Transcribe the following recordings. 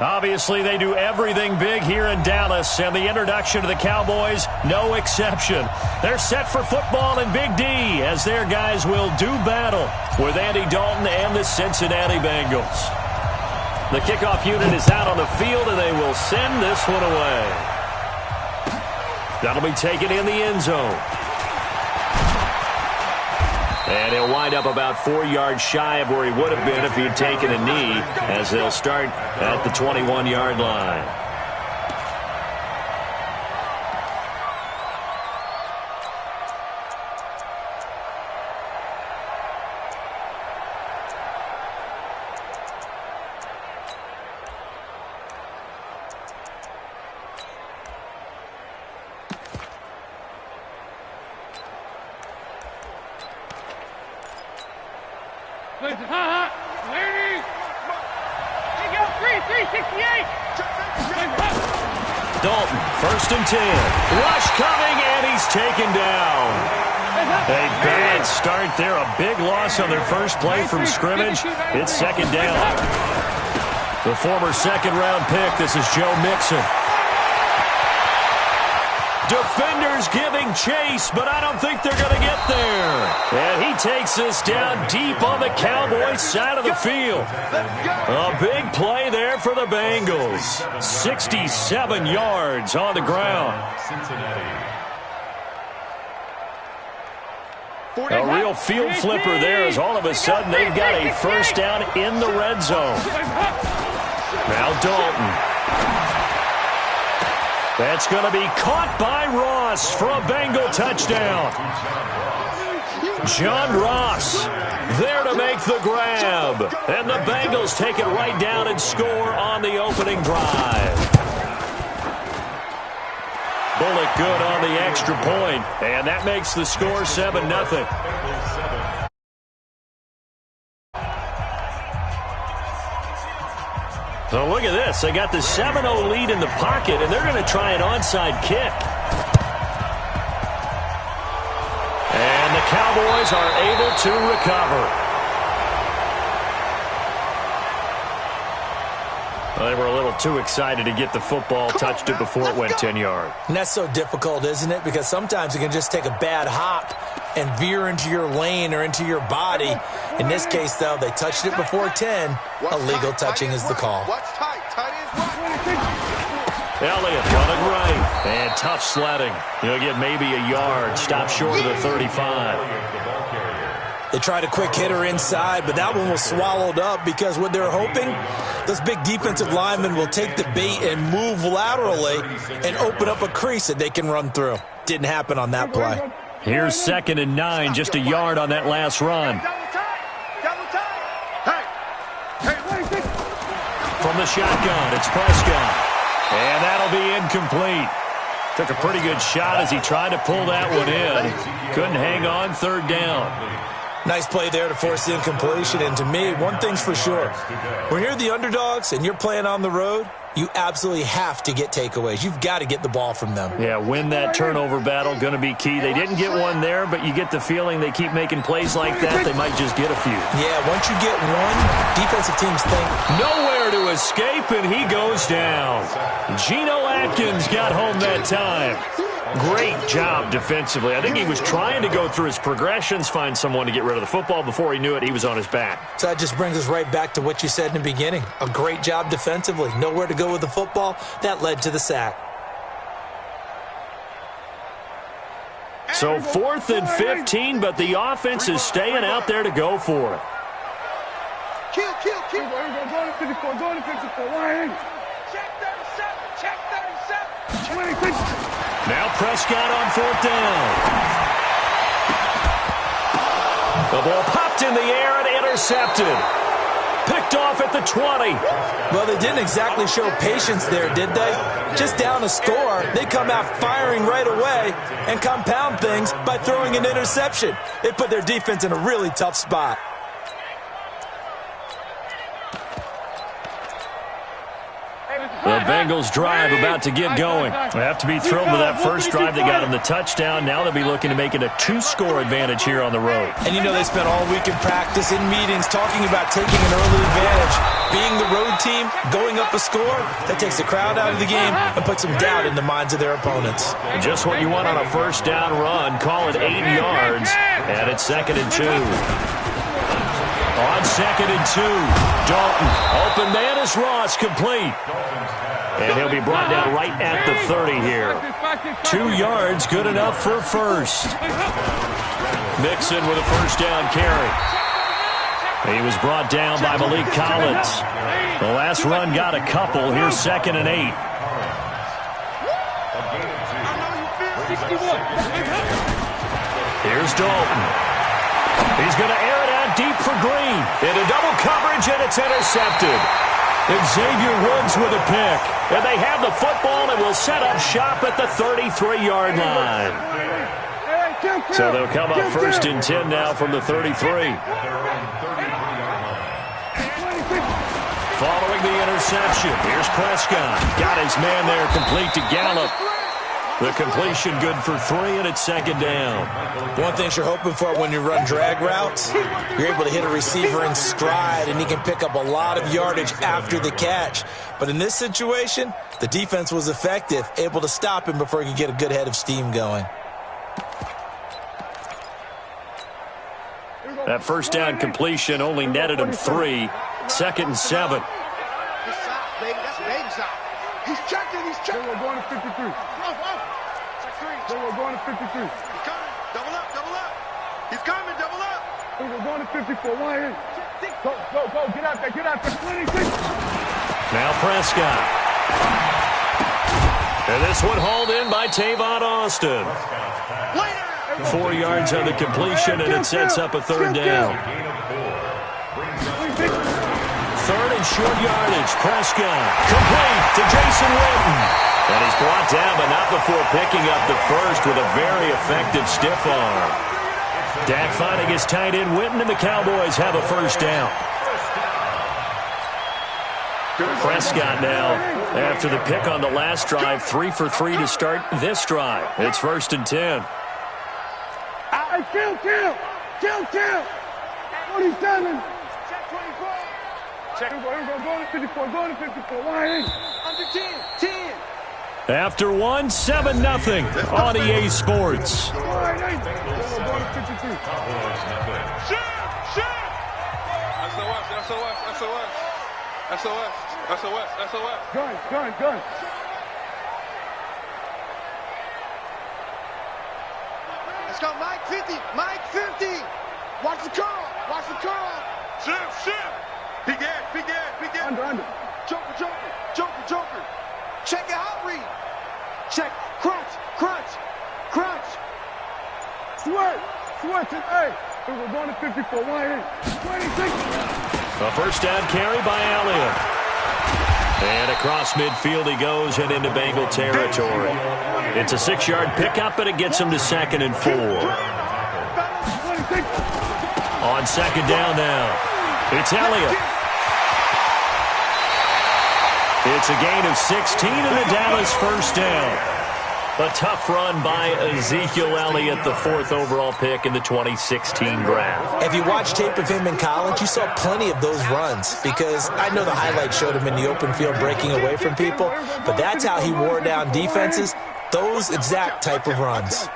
Obviously, they do everything big here in Dallas, and the introduction to the Cowboys, no exception. They're set for football in Big D as their guys will do battle with Andy Dalton and the Cincinnati Bengals. The kickoff unit is out on the field, and they will send this one away. That'll be taken in the end zone. And he'll wind up about 4 yards shy of where he would have been if he had taken a knee, as they'll start at the 21-yard line. Dalton, 1st and 10. Rush coming, and he's taken down. A bad start there. A big loss on their first play from scrimmage. It's 2nd down. The former second-round pick, this is Joe Mixon. Defenders giving chase, but I don't think they're going to get there. And he takes this down deep on the Cowboys side of the field. A big play there for the Bengals. 67 yards on the ground. A real field flipper there as all of a sudden they've got a first down in the red zone. Now Dalton. That's going to be caught by Ross for a Bengal touchdown. John Ross there to make the grab. And the Bengals take it right down and score on the opening drive. Bullock good on the extra point, and that makes the score 7-0. So look at this. They got the 7-0 lead in the pocket, and they're going to try an onside kick. And the Cowboys are able to recover. Well, they were a little too excited to get the football, touched it before it went 10 yards. And that's so difficult, isn't it? Because sometimes you can just take a bad hop and veer into your lane or into your body. In this case, though, they touched it before 10. Illegal touching is the call. Elliott running right. And tough sledding. He'll get maybe a yard. Stop short of the 35. They tried a quick hitter inside, but that one was swallowed up because what they're hoping, those big defensive linemen will take the bait and move laterally and open up a crease that they can run through. Didn't happen on that play. Here's 2nd and 9, just a yard on that last run. From the shotgun, it's Prescott. And that'll be incomplete. Took a pretty good shot as he tried to pull that one in. Couldn't hang on, 3rd down. Nice play there to force the incompletion. And to me, one thing's for sure. When you're the underdogs and you're playing on the road, you absolutely have to get takeaways. You've got to get the ball from them. Yeah, win that turnover battle, going to be key. They didn't get one there, but you get the feeling they keep making plays like that, they might just get a few. Yeah, once you get one, defensive teams think. Nowhere to escape, and he goes down. Geno Atkins got home that time. Great job defensively. I think he was trying to go through his progressions, find someone to get rid of the football. Before he knew it, he was on his back. So that just brings us right back to what you said in the beginning. A great job defensively. Nowhere to go with the football. That led to the sack. So 4th and 15, but the offense is staying out there to go for it. Kill. Go to 54. Check 37. Check 37. Now Prescott on 4th down. The ball popped in the air and intercepted. Picked off at the 20. Well, they didn't exactly show patience there, did they? Just down a score, they come out firing right away and compound things by throwing an interception. They put their defense in a really tough spot. The Bengals drive about to get going. They have to be thrilled with that first drive that got them the touchdown. Now they'll be looking to make it a 2-score advantage here on the road. And you know they spent all week in practice, in meetings, talking about taking an early advantage. being the road team, going up a score, that takes the crowd out of the game and puts some doubt in the minds of their opponents. Just what you want on a first down run. Call it 8 yards, and it's 2nd and 2. On 2nd and 2, Dalton. Open man is Ross, complete. And he'll be brought down right at the 30 here. 2 yards, good enough for first. Mixon with a first down carry. He was brought down by Malik Collins. The last run got a couple. Here's 2nd and 8. Here's Dalton. He's going to air it out deep for Green. Into double coverage, and it's intercepted. Xavier Woods with a pick. And they have the football and will set up shop at the 33-yard line. So they'll come up 1st and 10 now from the 33. Following the interception, here's Prescott. Got his man there, complete to Gallup. The completion good for 3, and it's 2nd down. One thing you're hoping for when you run drag routes, you're able to hit a receiver in stride, and he can pick up a lot of yardage after the catch. But in this situation, the defense was effective, able to stop him before he could get a good head of steam going. That first down completion only netted him 3. 2nd and 7. He's checking. We're going to 53. We're going to 53. He's coming. Double up. He's coming. Double up. We're going to 54. Why? Go. Get out there. 26. Now Prescott. And this one hauled in by Tavon Austin. 4 yards on the completion, and it sets up a 3rd down. 3rd and short yardage. Prescott complete to Jason Witten. And he's brought down, but not before picking up the first with a very effective stiff arm. Dak finding his tight end Witten, and the Cowboys have a first down. Prescott now, after the pick on the last drive, 3 for 3 to start this drive. It's 1st and 10. Kill. 47. Check. Go to 54. Why? Under 10. After 1, 7-0 on EA Sports. Shoot! SOS. Gun. Let's go, Mike 50. Watch the curl. Shoot. Peek in. Under. Joker. Check it out, read. Check. Crunch. Sweat. Hey. We're going to 54. Why? 26. A first down carry by Elliott. And across midfield he goes and into Bengal territory. It's a 6-yard pickup, and it gets him to 2nd and 4. On 2nd down now, it's Elliott. It's a gain of 16 and a Dallas first down. A tough run by Ezekiel Elliott, the 4th overall pick in the 2016 draft. If you watch tape of him in college, you saw plenty of those runs, because I know the highlights showed him in the open field breaking away from people, but that's how he wore down defenses, those exact type of runs.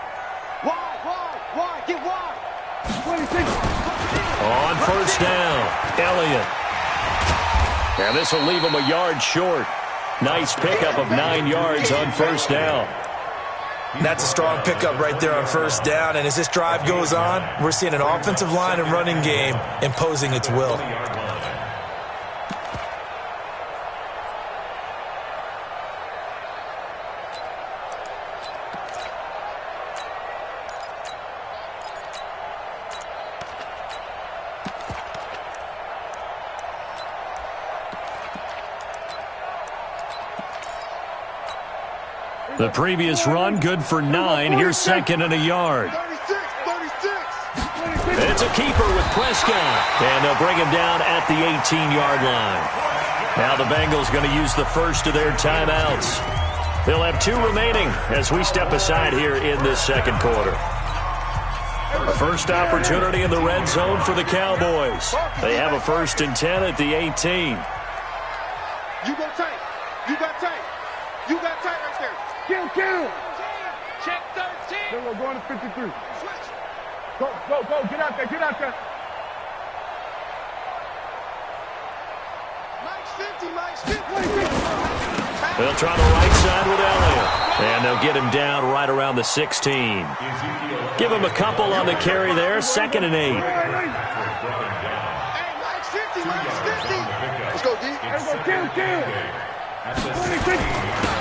Get wide. 26. On first down, Elliott. And this will leave him a yard short. Nice pickup of 9 yards on first down. That's a strong pickup right there on first down, and as this drive goes on, we're seeing an offensive line and running game imposing its will. The previous run, good for 9. Here's 2nd and a yard. 36. It's a keeper with Prescott. And they'll bring him down at the 18-yard line. Now the Bengals going to use the first of their timeouts. They'll have 2 remaining as we step aside here in this second quarter. A first opportunity in the red zone for the Cowboys. They have a 1st and 10 at the 18. You go tight. You got tight. You got tight right there. Kill. Check 13. Then we're going to 53. Switch. Go. Get out there. Mike's 50. They'll try the right side with Elliott. And they'll get him down right around the 16. Give him a couple on the carry there. 2nd and 8. Hey, Mike's 50. Let's go, D. Let's go, kill.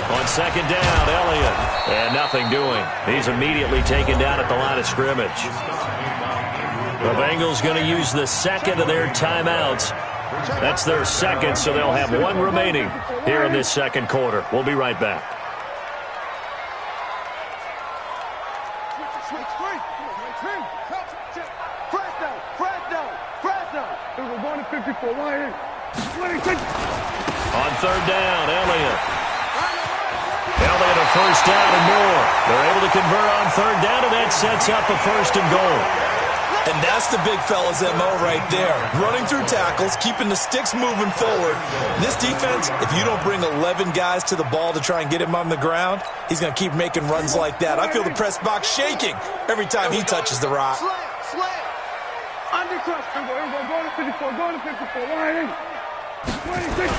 On 2nd down, Elliott. And nothing doing. He's immediately taken down at the line of scrimmage. The Bengals going to use the 2nd of their timeouts. That's their 2nd, so they'll have 1 remaining here in this 2nd quarter. We'll be right back. We're going to 54. On 3rd down, Elliott a 1st down and more. They're able to convert on 3rd down, and that sets up a 1st and goal. And that's the big fella's MO right there. Running through tackles, keeping the sticks moving forward. This defense, if you don't bring 11 guys to the ball to try and get him on the ground, he's going to keep making runs like that. I feel the press box shaking every time he touches the rock. Slam. Undercross. Going to 54. Line in. 26.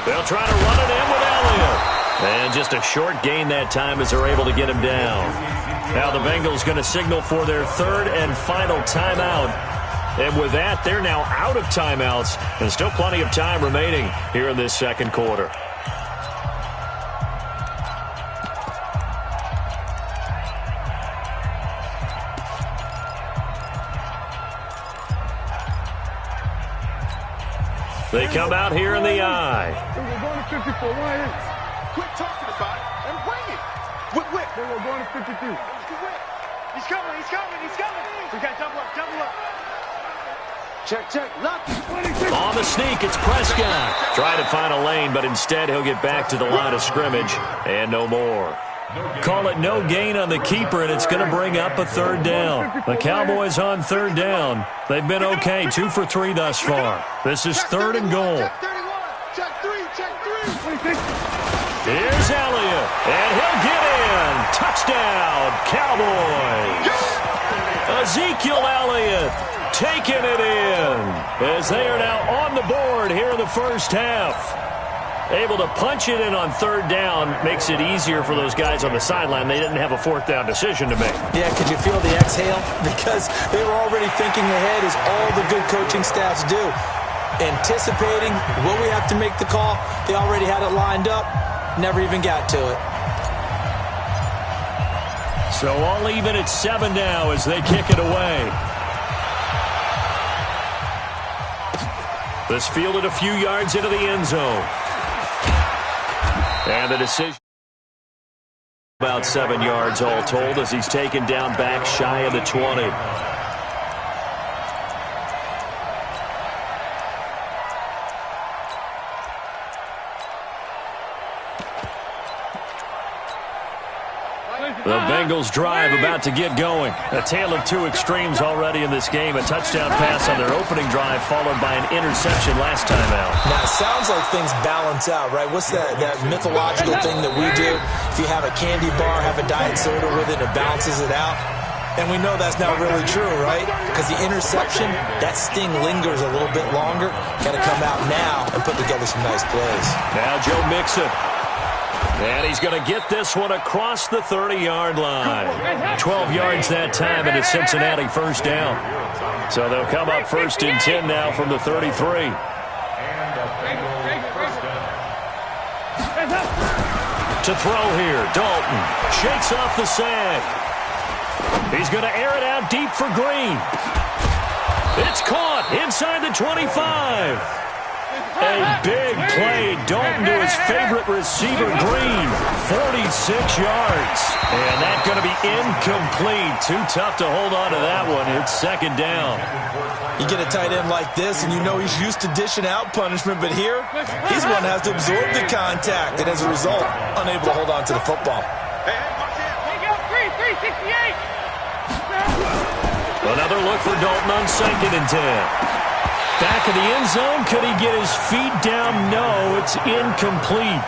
They'll try to run it in with Elliott. And just a short gain that time as they're able to get him down. Now the Bengals going to signal for their 3rd and final timeout. And with that, they're now out of timeouts. And still plenty of time remaining here in this 2nd quarter. They come out here in the eye. We're going to 54. Line in. Quit talking about it and bring it. Whip. Then we're going to 53. He's coming. We got double up. Check. Lock. On the sneak, it's Prescott. Trying to find a lane, but instead he'll get back to the line of scrimmage and no more. Call it no gain on the keeper, and it's going to bring up a 3rd down. The Cowboys on 3rd down. They've been okay, 2 for 3 thus far. This is 3rd and goal. Check 3. Here's Elliott, and he'll get in. Touchdown, Cowboys. Ezekiel Elliott taking it in as they are now on the board here in the 1st half. Able to punch it in on 3rd down makes it easier for those guys on the sideline. They didn't have a 4th down decision to make. Yeah, could you feel the exhale? Because they were already thinking ahead, as all the good coaching staffs do. Anticipating, will we have to make the call? They already had it lined up. Never even got to it. So all even at 7 now as they kick it away. This fielded a few yards into the end zone. And the decision about 7 yards all told as he's taken down back shy of the 20. The Bengals drive about to get going. A tale of 2 extremes already in this game. A touchdown pass on their opening drive followed by an interception last time out. Now, it sounds like things balance out, right? What's that mythological thing that we do? If you have a candy bar, have a diet soda with it, it balances it out. And we know that's not really true, right? Because the interception, that sting lingers a little bit longer. Got to come out now and put together some nice plays. Now Joe Mixon. And he's going to get this one across the 30-yard line. 12 yards that time, and it's Cincinnati 1st down. So they'll come up 1st and 10 now from the 33. To throw here, Dalton shakes off the sack. He's going to air it out deep for Green. It's caught inside the 25. A big play. Dalton to his favorite receiver, Green. 46 yards. And that's going to be incomplete. Too tough to hold on to that one. It's 2nd down. You get a tight end like this, and you know he's used to dishing out punishment. But here, he's one that has to absorb the contact. And as a result, unable to hold on to the football. Another look for Dalton on 2nd and 10. Back of the end zone. Could he get his feet down? No, it's incomplete.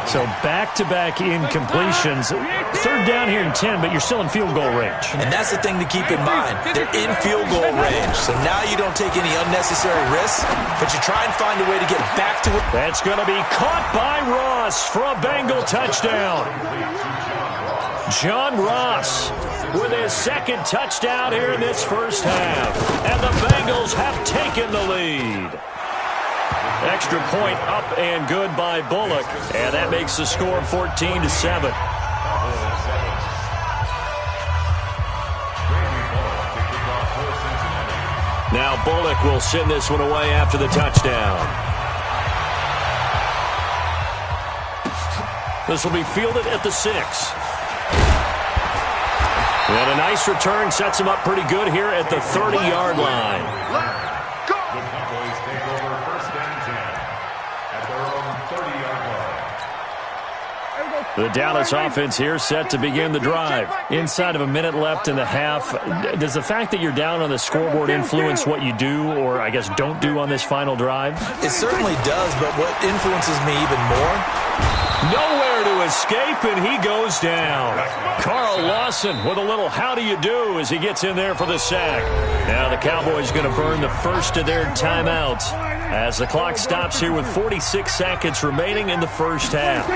So back-to-back incompletions. Third down here and 10, but you're still in field goal range. And that's the thing to keep in mind. They're in field goal range. So now you don't take any unnecessary risks, but you try and find a way to get back to it. That's going to be caught by Ross for a Bengal touchdown. John Ross with his second touchdown here in this first half. And the Bengals have taken the lead. Extra point up and good by Bullock. And that makes the score 14-7. Now Bullock will send this one away after the touchdown. This will be fielded at the 6. And a nice return sets him up pretty good here at the 30-yard line. The Cowboys take over first and 10 at their own 30-yard line. The Dallas offense here set to begin the drive. Inside of a minute left in the half. Does the fact that you're down on the scoreboard influence what you do, or I guess don't do on this final drive? It certainly does, but what influences me even more? Nowhere to escape, and he goes down. Carl Lawson with a little how do you do as he gets in there for the sack. Now the Cowboys going to burn the first of their timeouts as the clock stops here with 46 seconds remaining in the first half.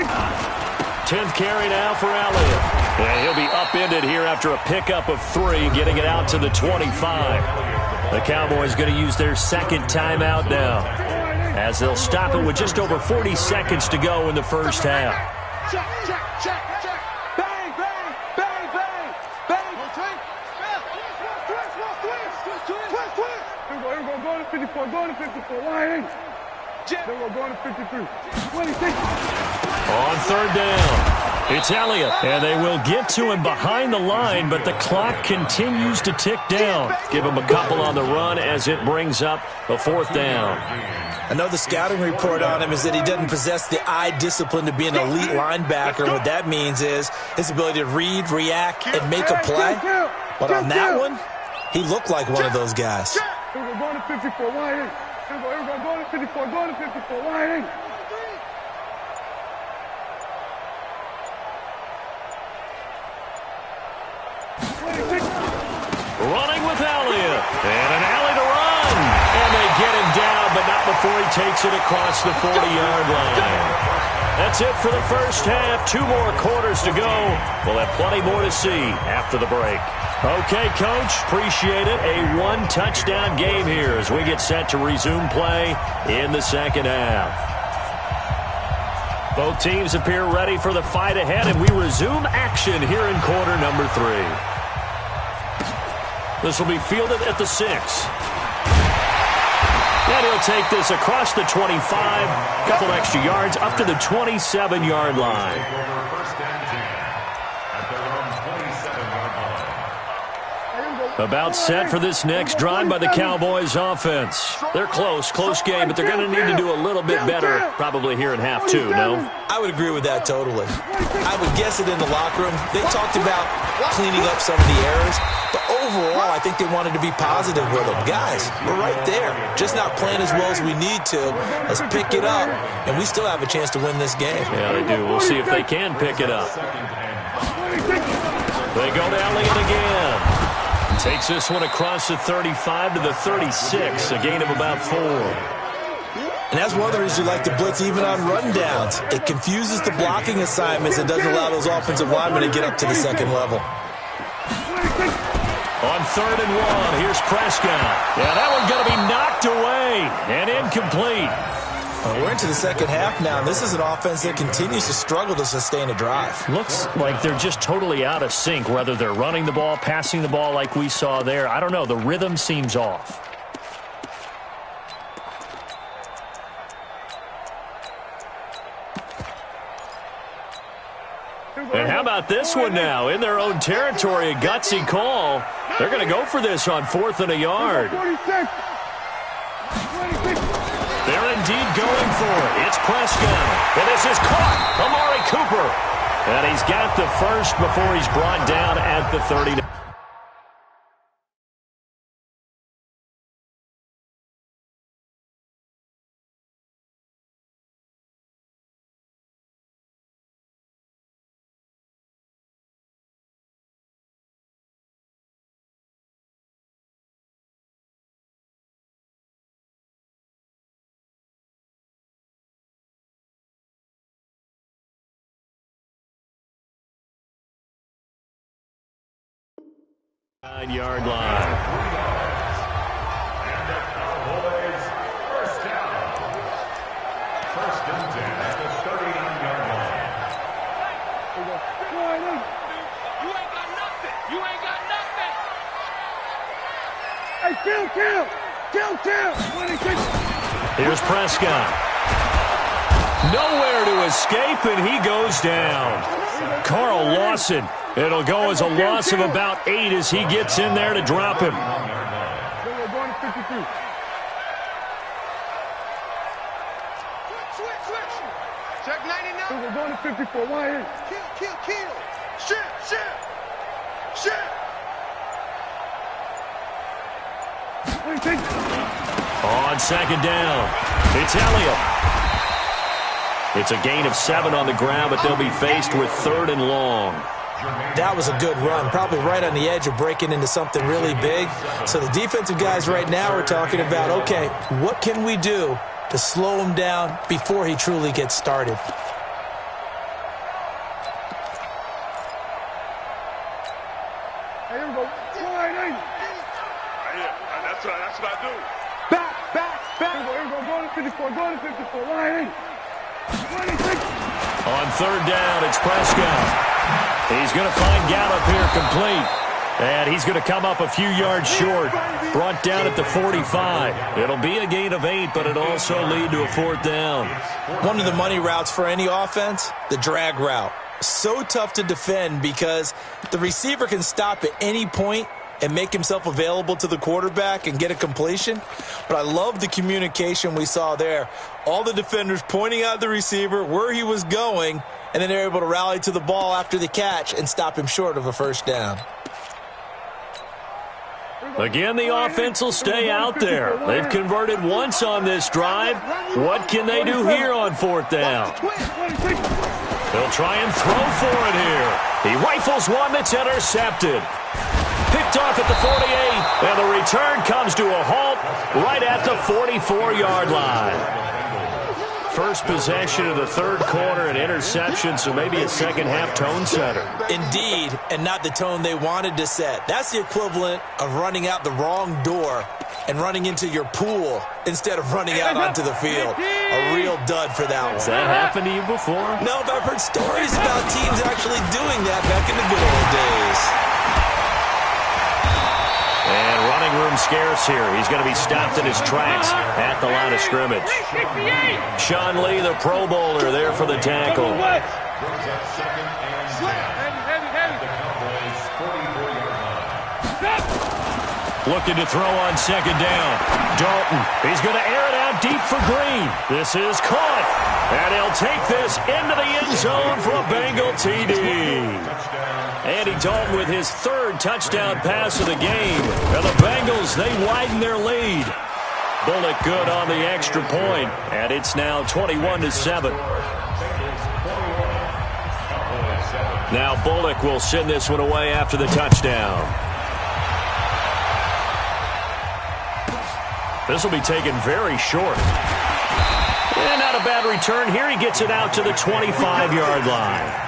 10th carry now for Elliott. And he'll be upended here after a pickup of 3, getting it out to the 25. The Cowboys going to use their second timeout now, as they'll stop it with just over 40 seconds to go in the first half. Check, check, check, check. Bang, bang, bang, bang, bang. Twist. Here we go, go to 54, go to 54. Why ain't? Then we're going to 53. 26. On third down, it's Elliott. And they will get to him behind the line, but the clock continues to tick down. Give him a couple on the run as it brings up a 4th down. I know the scouting report on him is that he doesn't possess the eye discipline to be an elite linebacker. What that means is his ability to read, react, and make a play. But on that one, he looked like one of those guys. Here we're going to 54. Why ain't? Here we go, go to 54, go to 54. Why ain't? Running with Elliott. And an alley to run. And they get him down, but not before he takes it across the 40-yard line. That's it for the first half. 2 more quarters to go. We'll have plenty more to see after the break. Okay, Coach, appreciate it. A 1-touchdown game here as we get set to resume play in the second half. Both teams appear ready for the fight ahead, and we resume action here in quarter number 3. This will be fielded at the 6. And he'll take this across the 25, a couple extra yards, up to the 27-yard line. About set for this next drive by the Cowboys offense. They're close game, but they're going to need to do a little bit better probably here in half 2, no? I would agree with that totally. I would guess it in the locker room. They talked about cleaning up some of the errors, but overall, I think they wanted to be positive with them. Guys, we're right there. Just not playing as well as we need to. Let's pick it up, and we still have a chance to win this game. Yeah, they do. We'll see if they can pick it up. They go to Elliott again. Takes this one across the 35 to the 36, a gain of about 4. And that's one of the reasons you like to blitz even on rundowns. It confuses the blocking assignments and doesn't allow those offensive linemen to get up to the second level. On 3rd and 1, here's Prescott. Yeah, that one's going to be knocked away and incomplete. Well, we're into the second half now, and this is an offense that continues to struggle to sustain a drive. Looks like they're just totally out of sync, whether they're running the ball, passing the ball like we saw there. I don't know. The rhythm seems off. And how about this one now? In their own territory, a gutsy call. They're going to go for this on 4th and a yard. They're indeed going for it. It's Prescott. And this is caught. Amari Cooper. And he's got the first before he's brought down at the 39. 9-yard line. First and 10 at the 39-yard line. You ain't got nothing. You ain't got nothing. Hey, kill. Here's Prescott. Nowhere to escape, and he goes down. Carl Lawson. It'll go as a loss of about 8 as he gets in there to drop him. We're going to 53. Switch. Check 99. We're going to 54. Why here? Kill. Shit. On second down, it's Elliott. It's a gain of 7 on the ground, but they'll be faced with 3rd and long. That was a good run, probably right on the edge of breaking into something really big. So the defensive guys right now are talking about, okay, what can we do to slow him down before he truly gets started? Hey, here we go. That's what I do. Back. Here we go. Going to 54. Line 26. On 3rd down, it's Prescott. He's going to find Gallup here complete. And he's going to come up a few yards short. Brought down at the 45. It'll be a gain of 8, but it'll also lead to a 4th down. One of the money routes for any offense, the drag route. So tough to defend because the receiver can stop at any point and make himself available to the quarterback and get a completion. But I love the communication we saw there. All the defenders pointing out the receiver, where he was going, and then they're able to rally to the ball after the catch and stop him short of a 1st down. Again, the offense will stay out there. They've converted once on this drive. What can they do here on 4th down? They'll try and throw for it here. He rifles one that's intercepted. Picked off at the 48, and the return comes to a halt right at the 44-yard line. First possession of the 3rd quarter, an interception, so maybe a second-half tone setter. Indeed, and not the tone they wanted to set. That's the equivalent of running out the wrong door and running into your pool instead of running out onto the field. A real dud for that one. Has that happened to you before? No, but I've heard stories about teams actually doing that back in the good old days. And running room scarce here. He's going to be stopped in his tracks at the line of scrimmage. Sean Lee, the Pro Bowler, there for the tackle. Looking to throw on second down. Dalton, he's going to air it out deep for Green. This is caught. And he'll take this into the end zone for a Bengal TD. Andy Dalton with his 3rd touchdown pass of the game. And the Bengals, they widen their lead. Bullock good on the extra point, and it's now 21-7. Now Bullock will send this one away after the touchdown. This will be taken very short. And not a bad return here. He gets it out to the 25-yard line.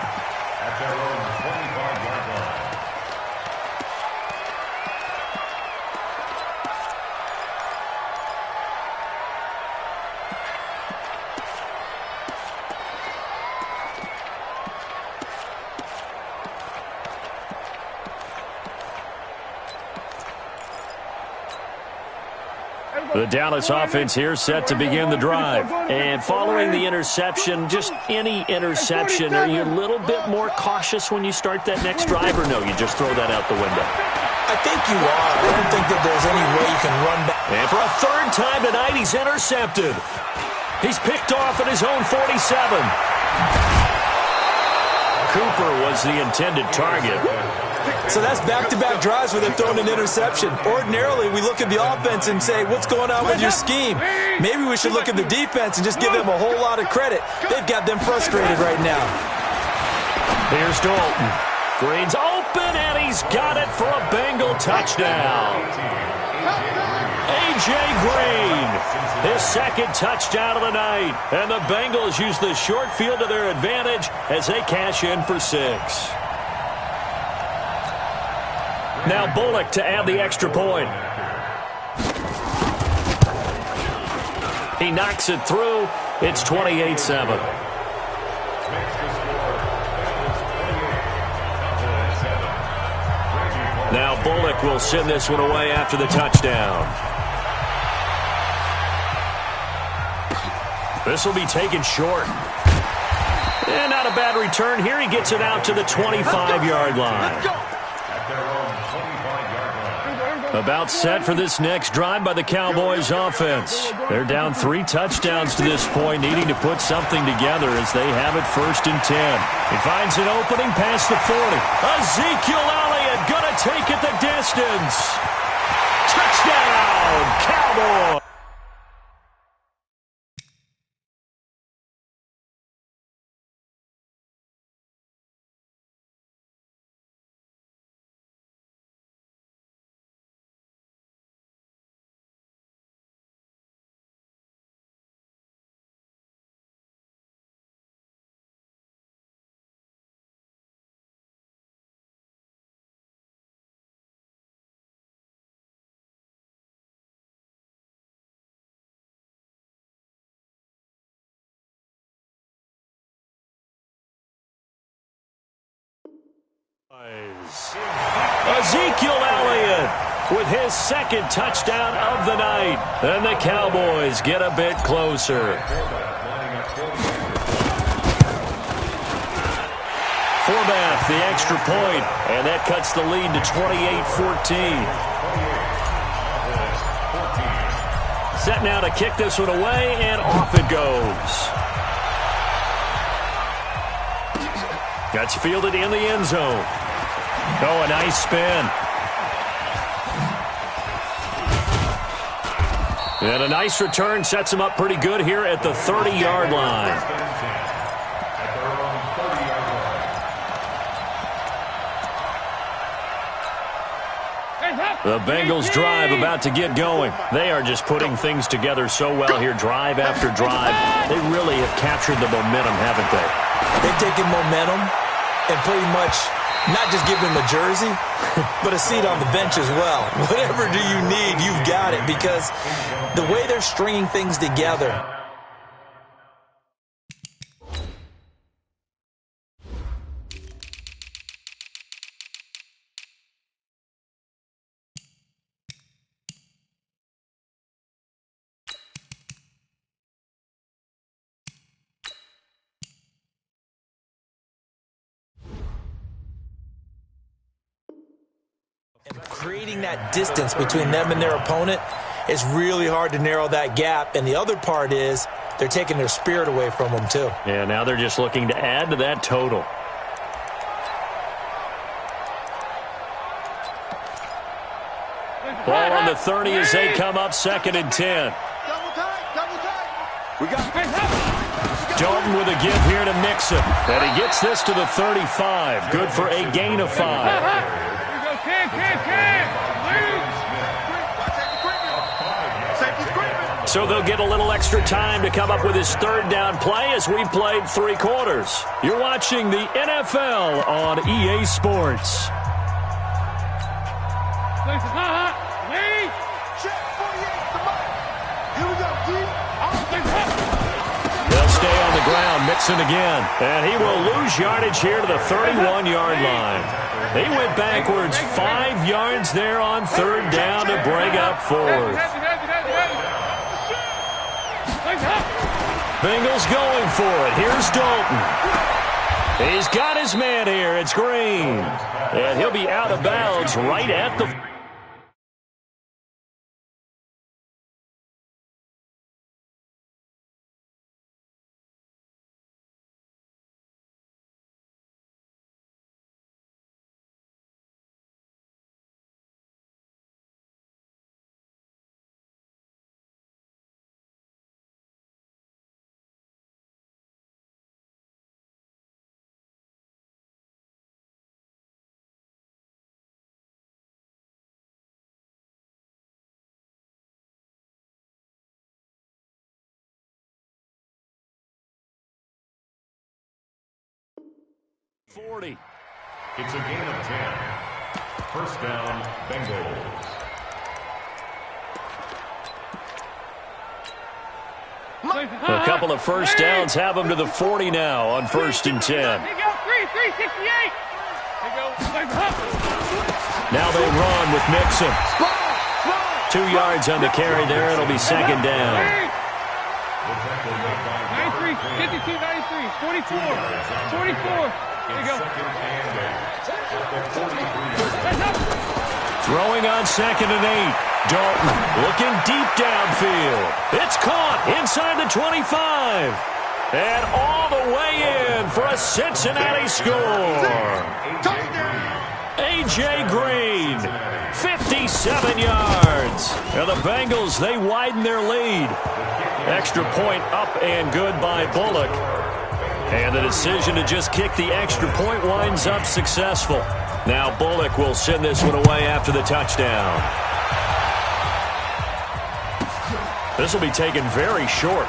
The Dallas offense here set to begin the drive. And following the interception, just any interception, are you a little bit more cautious when you start that next drive, or no, you just throw that out the window? I think you are. I don't think that there's any way you can run back. And for a 3rd time tonight, he's intercepted. He's picked off at his own 47. Cooper was the intended target. So that's back-to-back drives where they've thrown an interception. Ordinarily, we look at the offense and say, what's going on with your scheme? Maybe we should look at the defense and just give them a whole lot of credit. They've got them frustrated right now. Here's Dalton. Green's open, and he's got it for a Bengal touchdown. A.J. Green, his 2nd touchdown of the night. And the Bengals use the short field to their advantage as they cash in for 6. Now Bullock to add the extra point. He knocks it through. It's 28-7. Now Bullock will send this one away after the touchdown. This will be taken short. And not a bad return here. He gets it out to the 25-yard line. About set for this next drive by the Cowboys offense. They're down 3 touchdowns to this point, needing to put something together as they have it 1st and 10. He finds an opening past the 40. Ezekiel Elliott gonna take it the distance. Touchdown, Cowboys! Ezekiel Elliott with his 2nd touchdown of the night. And the Cowboys get a bit closer. Forbath, the extra point, and that cuts the lead to 28-14. Set now to kick this one away, and off it goes. That's fielded in the end zone. Oh, a nice spin. And a nice return sets him up pretty good here at the 30-yard line. The Bengals drive about to get going. They are just putting things together so well here, drive after drive. They really have captured the momentum, haven't they? They've taken momentum and pretty much not just give him a jersey, but a seat on the bench as well. Whatever do you need, you've got it, because the way they're stringing things together. And creating that distance between them and their opponent is really hard to narrow that gap. And the other part is they're taking their spirit away from them, too. Yeah, now they're just looking to add to that total. Ball on the 30 as they come up 2nd and 10. We got Dalton with a give here to Mixon. And he gets this to the 35. Good for a gain of 5. So they'll get a little extra time to come up with his 3rd down play as we've played 3 quarters. You're watching the NFL on EA Sports. They'll stay on the ground. Mixon again. And he will lose yardage here to the 31-yard line. They went backwards 5 yards there on 3rd down to bring up 4th. Bengals going for it. Here's Dalton. He's got his man here. It's Green. And he'll be out of bounds right at the... It's a gain of 10. First down, Bengals. A couple of first downs have them to the 40 now on 1st and 10. Now they run with Mixon. 2 yards on the carry there. It'll be 2nd down. 93, 52, 93, 44, 44. There you go. Throwing on 2nd and 8. Dalton looking deep downfield. It's caught inside the 25. And all the way in for a Cincinnati score. A.J. Green, 57 yards. And the Bengals, they widen their lead. Extra point up and good by Bullock. And the decision to just kick the extra point winds up successful. Now Bullock will send this one away after the touchdown. This will be taken very short.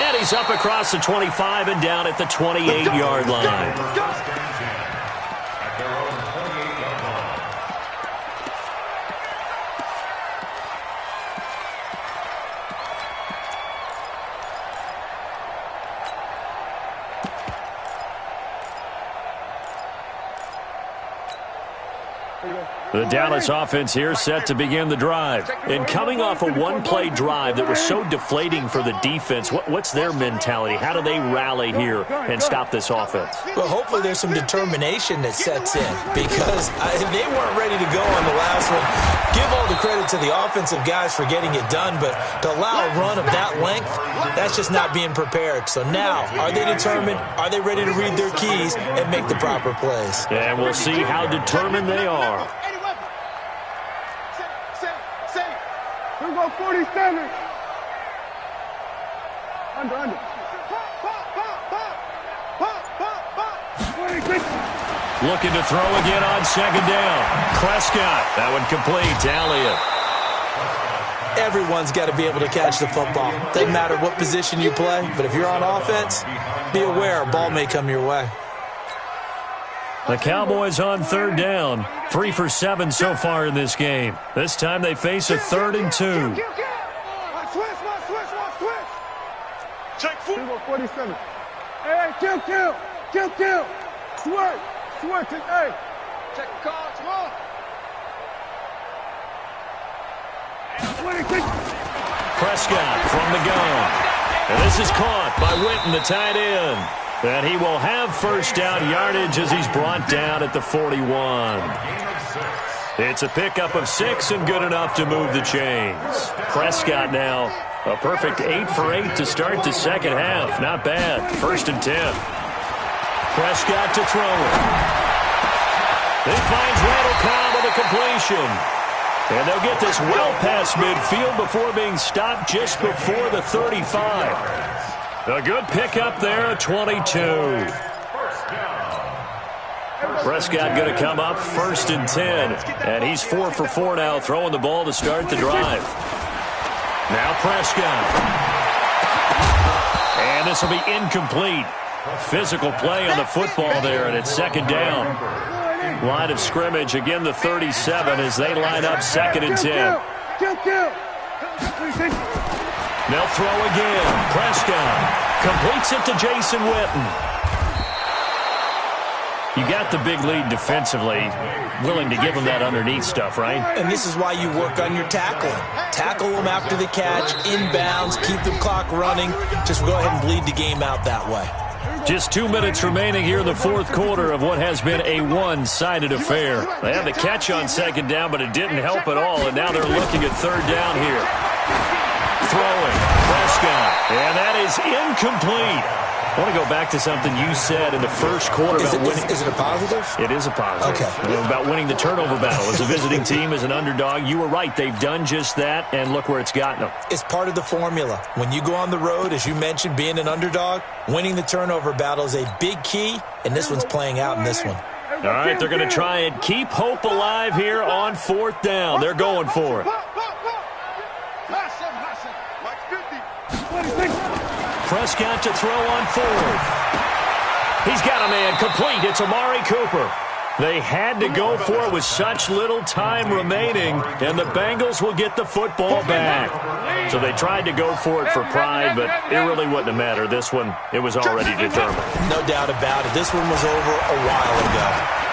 And he's up across the 25 and down at the 28-yard line. The Dallas offense here set to begin the drive. And coming off a one-play drive that was so deflating for the defense, what's their mentality? How do they rally here and stop this offense? Well, hopefully there's some determination that sets in because they weren't ready to go on the last one. Give all the credit to the offensive guys for getting it done, but to allow a run of that length, that's just not being prepared. So now, are they determined? Are they ready to read their keys and make the proper plays? And we'll see how determined they are. Here we go, 47. Under. 26. Looking to throw again on 2nd down. Prescott, that one complete to Elliott. Everyone's got to be able to catch the football. Doesn't matter what position you play, but if you're on offense, be aware a ball may come your way. The Cowboys on 3rd down. 3 for 7 so far in this game. This time they face a 3rd and 2. Switch. Check 47. Hey, kill. Switch. Hey. Check cards. 26. Prescott from the gun. And this is caught by Witten, the tight end. And he will have 1st down yardage as he's brought down at the 41. It's a pickup of 6 and good enough to move the chains. Prescott now a perfect 8 for 8 to start the 2nd half. Not bad. 1st and 10. Prescott to throw it. He finds Randall Cobb with a completion. And they'll get this well past midfield before being stopped just before the 35. A good pickup there at 22. Prescott going to come up 1st and 10. And he's 4 for 4 now, throwing the ball to start the drive. Now Prescott. And this will be incomplete. Physical play on the football there, and it's 2nd down. Line of scrimmage, again the 37 as they line up 2nd and 10. They'll throw again. Prescott completes it to Jason Witten. You got the big lead defensively, willing to give them that underneath stuff, right? And this is why you work on your tackling. Tackle them after the catch, inbounds, keep the clock running. Just go ahead and bleed the game out that way. Just 2 minutes remaining here in the 4th quarter of what has been a one-sided affair. They had the catch on 2nd down, but it didn't help at all, and now they're looking at 3rd down here. Throwing, Prescott, and that is incomplete. I want to go back to something you said in the 1st quarter about winning. Is it a positive? It is a positive. Okay. About winning the turnover battle. As a visiting team, as an underdog, you were right. They've done just that, and look where it's gotten them. It's part of the formula. When you go on the road, as you mentioned, being an underdog, winning the turnover battle is a big key, and this one's playing out in this one. All right, they're going to try and keep hope alive here on 4th down. They're going for it. Prescott to throw on 4th. He's got a man complete. It's Amari Cooper. They had to go for it with such little time remaining, and the Bengals will get the football back. So they tried to go for it for pride, but it really wouldn't have mattered. This one, it was already determined. No doubt about it. This one was over a while ago.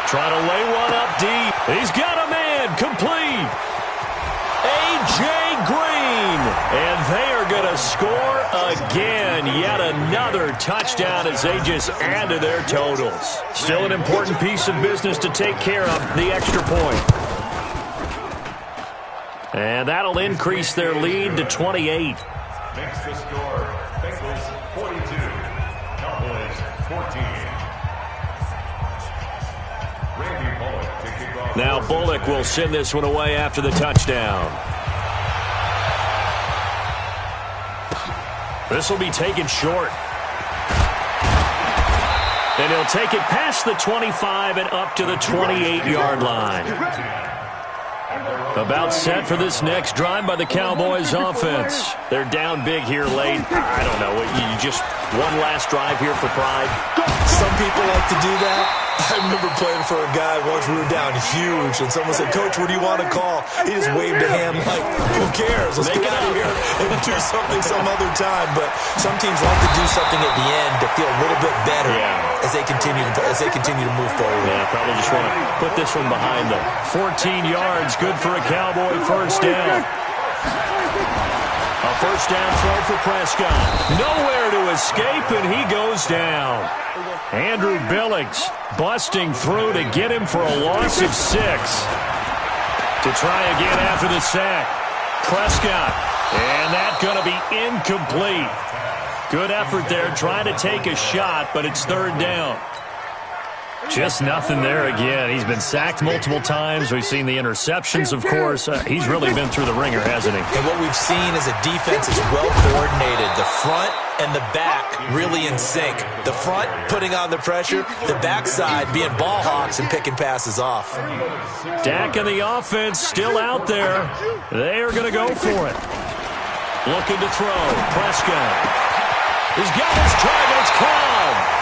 Trying to lay one up deep. He's got a man. Complete. A.J. Green. And they are going to score again. Yet another touchdown as they just add to their totals. Still an important piece of business to take care of, the extra point. And that'll increase their lead to 28. Makes the score Bengals 42, Cowboys 14. Randy Bullock to kick off. Now Bullock will send this one away after the touchdown. This will be taken short. And he'll take it past the 25 and up to the 28-yard line. About set for this next drive by the Cowboys offense. They're down big here late. I don't know. You just one last drive here for pride. Some people like to do that. I remember playing for a guy once. We were down huge, and someone said, "Coach, what do you want to call?" He just waved a hand like, "Who cares? Let's get out of here and do something some other time." But some teams like to do something at the end to feel a little bit better as they continue to move forward. Yeah, probably just want to put this one behind them. 14 yards, good for a Cowboy first down. A first down throw for Prescott. Nowhere to escape, and he goes down. Andrew Billings busting through to get him for a loss of 6. To try again after the sack. Prescott. And that's going to be incomplete. Good effort there trying to take a shot, but it's third down. Just nothing there again. He's been sacked multiple times. We've seen the interceptions, of course. He's really been through the ringer, hasn't he? And what we've seen is a defense is well coordinated. The front and the back really in sync. The front putting on the pressure, the backside being ball hawks and picking passes off. Dak and the offense still out there. They are going to go for it. Looking to throw. Prescott. He's got his target. It's caught.